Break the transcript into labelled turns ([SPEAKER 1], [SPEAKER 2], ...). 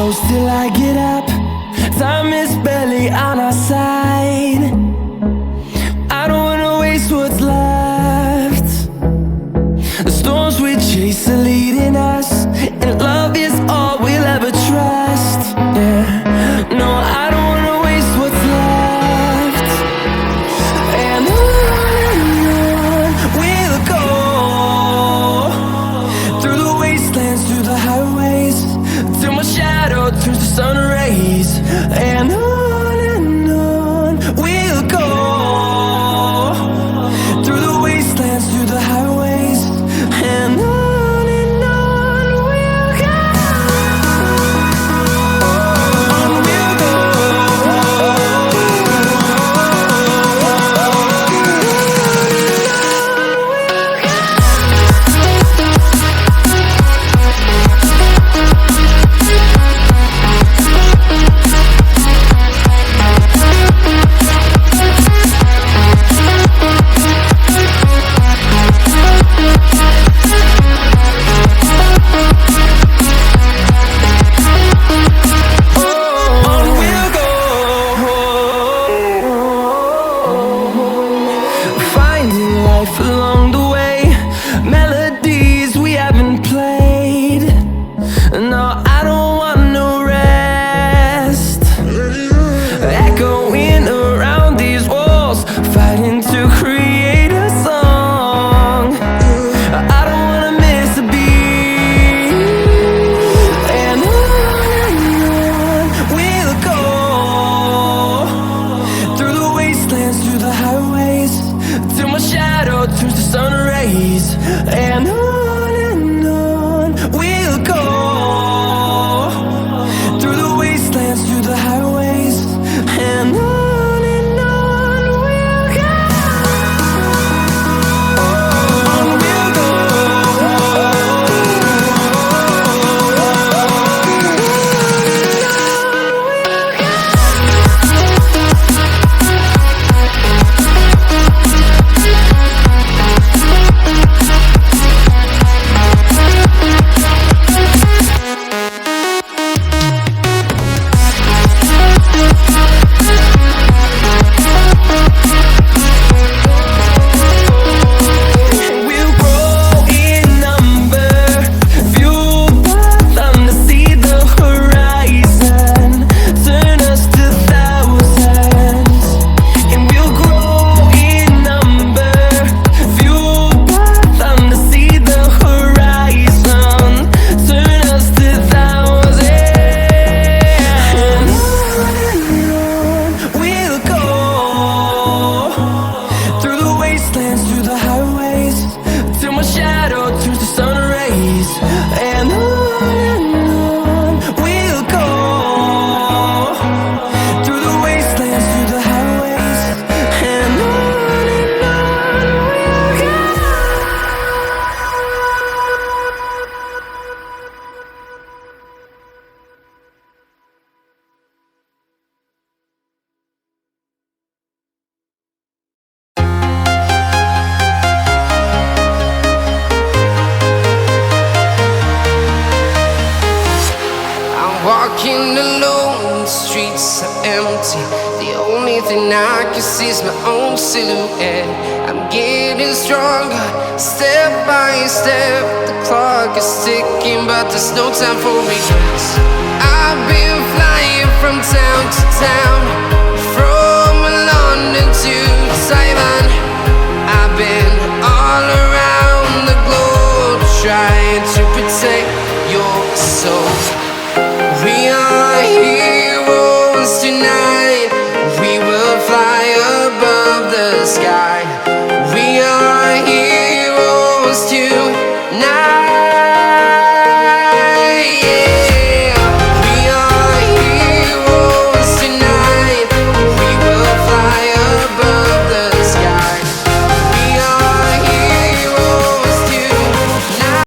[SPEAKER 1] close till I get up. Time is barely on our side. I don't wanna waste what's left. The storms we chase are leading us, and love is all we'll ever trust. Yeah, no, I don't wanna waste what's left. And on we'll go, through the wastelands, through the highways, till my shadow turns to sun rays. And on we'll go, through the wastelands, through the highways. And on we'll go, on we'll go. Finding life along the way, melodies we haven't played. No, I don't want no rest. Echoing around these walls, fighting to create a song. I don't wanna miss a beat. And on we'll go, through the wastelands, through the highways, till my shadow turns to sun rays. And on we'll go, through the wastelands, through the highways. And on we'll go, on we'll go. We'll grow in number, fueled by them to see the horizon, turn us to thousands. And we'll grow in number, fueled by them to see the horizon, turn us to thousands. And on we'll go, through the wastelands, through the highways, till my shadow turns to sun rays. And on we'll go, through the wastelands, through the highways. And on we'll go.
[SPEAKER 2] I'm walking alone, the streets are empty. The only thing I can see is my own silhouette. I'm getting stronger, step by step. The clock is ticking, but there's no time for regrets. I've been flying from town to town, from London to Taiwan.